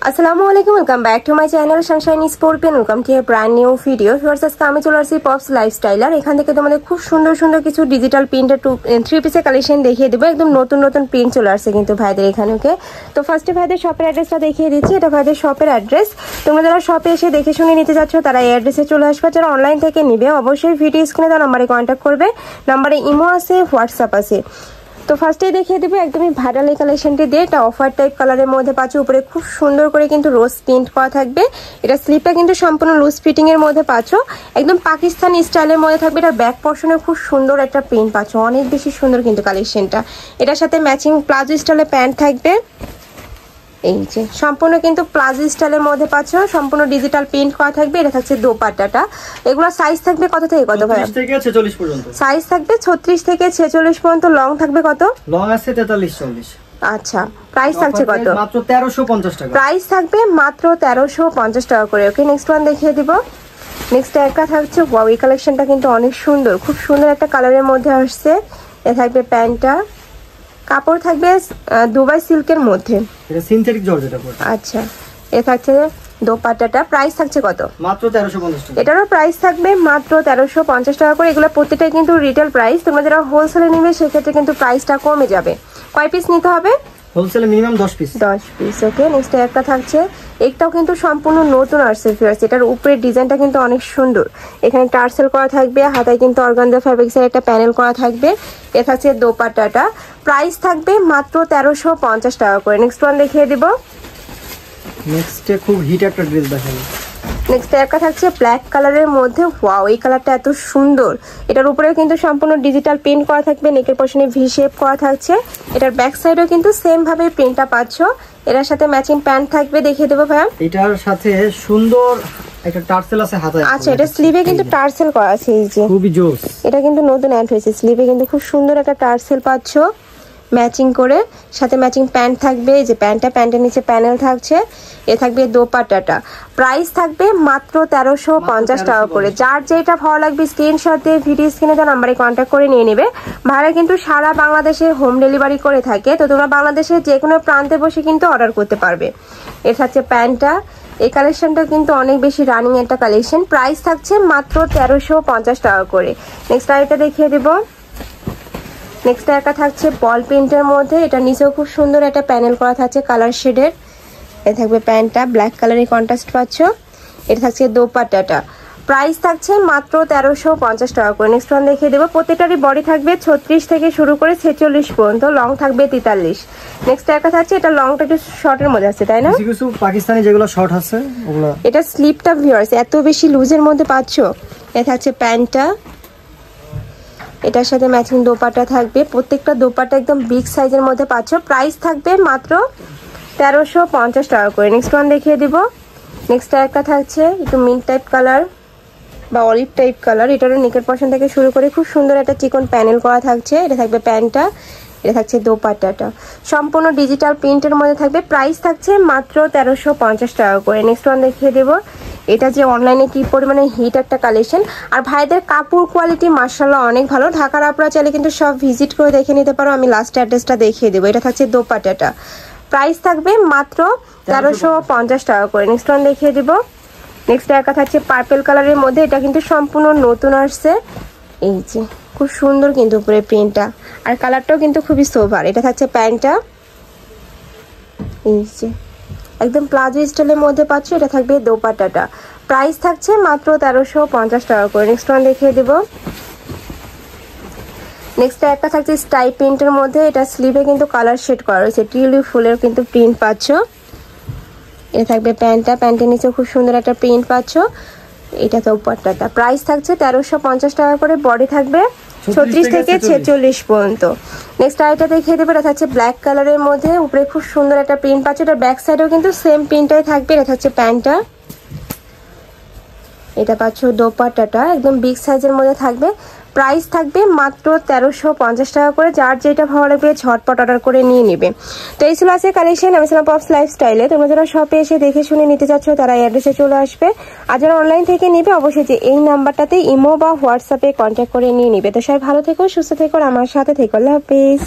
আসসালামু আলাইকুম, welcome back to my channel Sunshine scorpion. Welcome to A brand new video. Viewers, আজকে আমি চলে আসছি পপস লাইফস্টাইলার। এখান থেকে তোমাদের খুব সুন্দর সুন্দর কিছু ডিজিটাল প্রিন্টের 3 পিসের কালেকশন দেখিয়ে দেবো। একদম নতুন নতুন প্রিন্ট চলে আসছে কিন্তু ভাইদের এখানে। ওকে, তো ফার্স্টে ভাইদের শপের অ্যাড্রেসটা দেখিয়ে দিচ্ছি। এটা ভাইদের শপের অ্যাড্রেস। তোমরা যারা শপে এসে দেখে শুনে নিতে যাচ্ছ তারা এই অ্যাড্রেসে চলে আসবে। যারা অনলাইন থেকে নিবে অবশ্যই ভিডিও স্ক্রিনে দেওয়া নাম্বারে কন্ট্যাক্ট করবে। নাম্বারে ইমো আছে, হোয়াটসঅ্যাপ আছে। তো ফার্স্টেই দেখিয়ে দেবো একদমই ভাইরাল এই কালেকশনটি দিয়ে। এটা অফার টাইপ কালারের মধ্যে পাচ্ছ। উপরে খুব সুন্দর করে কিন্তু রোজ প্রিন্ট করা থাকবে। এটা স্লিপটা কিন্তু সম্পূর্ণ লুজ ফিটিং এর মধ্যে পাচ্ছ। একদম পাকিস্তানি স্টাইলের মধ্যে থাকবে। এটা ব্যাক পোর্শনে খুব সুন্দর একটা প্রিন্ট পাচ্ছ, অনেক বেশি সুন্দর কিন্তু কালেকশনটা। এটার সাথে ম্যাচিং প্লাজো স্টাইলের প্যান্ট থাকবে। এই যে সম্পূর্ণ কিন্তু প্লাজো স্টাইলের মধ্যে পাচ্ছ, সম্পূর্ণ ডিজিটাল প্রিন্ট করা থাকবে। এটা থাকছে দোপাট্টাটা। এগুলো সাইজ থাকবে কত থেকে কত ভাই? 36 থেকে 46 পর্যন্ত সাইজ থাকবে 36 থেকে 46 পর্যন্ত। লং থাকবে কত? লং আছে 43 40। আচ্ছা, প্রাইস থাকছে কত? মাত্র 1350 টাকা। প্রাইস থাকবে মাত্র 1350 টাকা করে। ওকে, নেক্সট ওয়ান দেখিয়ে দিব। নেক্সট একটা থাকছে, ওয়াও, এই কালেকশনটা কিন্তু অনেক সুন্দর, খুব সুন্দর একটা কালারের মধ্যে আসছে। এ থাকবে প্যান্টটা, কাপড় থাকবে দুবাই সিল্কের মধ্যে, এটা সিনথেটিক জর্জেট পড়ছে। আচ্ছা, এ থাকছে দোপাট্টাটা। প্রাইস থাকছে কত? মাত্র 1350 টাকা। এটারও প্রাইস থাকবে মাত্র 1350 টাকা করে। এগুলো প্রত্যেকটাই কিন্তু রিটেল প্রাইস। তোমরা যারা হোলসেলে নিবে সেক্ষেত্রে কিন্তু প্রাইসটা কমে যাবে। কয় পিস নিতে হবে? হোলসেলে মিনিমাম 10 পিস। 10 পিস। ওকে, নেক্সট একটা থাকছে, একটাও কিন্তু সম্পূর্ণ নতুন আসছে ফিয়ার্স। এটার উপরের ডিজাইনটা কিন্তু অনেক সুন্দর। এখানে টার্সেল করা থাকবে, হাতায় কিন্তু অর্গানজা ফ্যাব্রিক্সের একটা প্যানেল করা থাকবে। এ থাকছে দোপাট্টাটা। প্রাইস থাকবে মাত্র 1350 টাকা করে। নেক্সট ওয়ান দেখিয়ে দিব। নেক্সটে খুব হিট একটা ড্রেস দেখাবো। নেক্সট একটা থাকছে ব্ল্যাক কালারের মধ্যে। ওয়াও, এই কালারটা এত সুন্দর। এটার উপরে কিন্তু সম্পূর্ণ ডিজিটাল প্রিন্ট করা থাকবে। নেকের পশনে ভি শেপ করা থাকছে। এটার ব্যাক সাইডেও কিন্তু সেম ভাবে প্রিন্টটা পাচ্ছ। এটার সাথে ম্যাচিং প্যান্ট থাকবে, দেখিয়ে দেবো ভাইয়া। এটার সাথে সুন্দর একটা টার্সেল আছে হাতায়। আচ্ছা, এটা স্লিভে কিন্তু টার্সেল করা আছে। এই যে খুবই জোস, এটা কিন্তু নতুন অ্যাড হয়েছে। স্লিভে কিন্তু খুব সুন্দর একটা টার্সেল পাচ্ছ ম্যাচিং করে, সাথে ম্যাচিং প্যান্ট থাকবে। এই যে প্যান্টের নিচে প্যানেল থাকছে। এ থাকবে দোপাট্টাটা। প্রাইস থাকবে মাত্র 1350 টাকা করে। যার যেটা ভালো লাগবে স্ক্রিনশট দিয়ে ভিডিও স্ক্রিনে দেওয়া নাম্বারে কন্ট্যাক্ট করে নিয়ে নেবে। ভাড়া কিন্তু সারা বাংলাদেশে হোম ডেলিভারি করে থাকে। তো তোমরা বাংলাদেশের যে কোনো প্রান্তে বসে কিন্তু অর্ডার করতে পারবে। এ থাকছে প্যান্টটা। এই কালেকশনটা কিন্তু অনেক বেশি রানিং একটা কালেকশন। প্রাইস থাকছে মাত্র 1350 টাকা করে। নেক্সট আরেকটা দেখিয়ে দেবো। নেক্সট একটা থাকছে বল প্রিন্টের মধ্যে। এটা নিচেও খুব সুন্দর একটা প্যানেল করা থাকছে কালার শেডের। এ থাকবে প্যান্টটা, ব্ল্যাক কালারের কন্ট্রাস্ট পাচ্ছ। এটা থাকছে দোপাট্টাটা। প্রাইস থাকছে মাত্র 1350 টাকা করে। নেক্সট ওয়ান দেখিয়ে দেবো। প্রত্যেকটারই বডি থাকবে 36 থেকে শুরু করে 46 পর্যন্ত। লং থাকবে 43। নেক্সট একটা থাকছে, এটা লংটা একটু শর্টের মধ্যে আছে, তাই না? কিছু পাকিস্তানি যেগুলো শর্ট আছে ওগুলো। এটা স্লিপটা ভিউয়ার্স এত বেশি লুজের মধ্যে পাচ্ছ। এ থাকছে প্যান্টটা, এটার সাথে ম্যাচিং দোপাট্টা থাকবে। প্রত্যেকটা দোপাট্টা একদম বিগ সাইজের মধ্যে পাচ্ছ। প্রাইস থাকবে মাত্র 1350 টাকা করে। নেক্সট ওয়ান দেখিয়ে দিব। নেক্সট একটা থাকছে একটু মিন্ট টাইপ কালার বা অলিভ টাইপ কালার। এটারও নেকের পশন থেকে শুরু করে খুব সুন্দর একটা চিকন প্যানেল করা থাকছে। এটা থাকবে প্যান্টটা, এটা থাকছে দোপাট্টাটা। সম্পূর্ণ ডিজিটাল প্রিন্টের মধ্যে থাকবে। প্রাইস থাকছে মাত্র 1350 টাকা করে। নেক্সট ওয়ান দেখিয়ে দেবো। এটা যে অনলাইনে কি পরিমাণে হিট একটা কালেকশন। আর ভাইদের কাপড় কোয়ালিটি মাশাআল্লাহ অনেক ভালো। ঢাকার আপনারা চাইলে কিন্তু সব ভিজিট করে দেখে নিতে পারো। আমি লাস্ট অ্যাড্রেসটা দেখিয়ে দেবো। এটা থাকছে দোপাট্টাটা। প্রাইস থাকবে মাত্র 1350 টাকা করে। নেক্সট ওয়ান দেখিয়ে দিব। নেক্সট একটা থাকছে পার্পল কালারের মধ্যে। এটা কিন্তু সম্পূর্ণ নতুন আসছে। এই যে খুব সুন্দর কিন্তু উপরে প্রিন্টটা, আর কালারটাও কিন্তু খুবই সোভার। এটা থাকছে প্যান্টটা, এই যে একদম প্লাজো স্টাইলের মধ্যে পাচ্ছ। এটা থাকবে দোপাট্টাটা। প্রাইস থাকছে মাত্র 1350 টাকা করে। নেক্সট ওয়ান দেখিয়ে দেব। নেক্সট একটা থাকছে স্টাই প্রিন্টের মধ্যে। এটা স্লিভে কিন্তু কালার শেড করা রয়েছে। টিউলিপ ফুলের কিন্তু প্রিন্ট পাচ্ছ। এটা থাকবে প্যান্টটা, প্যান্টের নিচে খুব সুন্দর একটা প্রিন্ট পাচ্ছ। এটা দোপাট্টাটা। প্রাইস থাকছে 1350 টাকা করে। বডি থাকবে 36 থেকে 46 পর্যন্ত। নেক্সট আরেকটা দেখিয়ে দেবো। এটা থাকছে ব্ল্যাক কালারের মধ্যে। উপরে খুব সুন্দর একটা প্রিন্ট পাচ্ছ। এটা ব্যাক সাইডেও কিন্তু সেম প্রিন্টটাই থাকবে। এটা থাকছে প্যান্টটা, এটা পাচ্ছ দোপাট্টাটা। একদম বিগ সাইজের মধ্যে থাকবে। প্রাইস থাকবে মাত্র 1350 টাকা করে। যার যেটা ভালো লাগবে ঝটপট অর্ডার করে নিয়ে নেবে। তো এই ছিল আছে কালেকশন। আমি ছিলাম পপস লাইফস্টাইলে। তোমরা যারা শপে এসে দেখে শুনে নিতে চাচ্ছ তারা এই অ্যাড্রেসে চলে আসবে। আর যারা অনলাইন থেকে নেবে অবশ্যই যে এই নাম্বারটাতে ইমো বা হোয়াটসঅ্যাপে কন্ট্যাক্ট করে নিয়ে নেবে। তো সবাই ভালো থেকো, সুস্থ থেকো, আমার সাথে থেকো। আল্লাহ হাফেজ।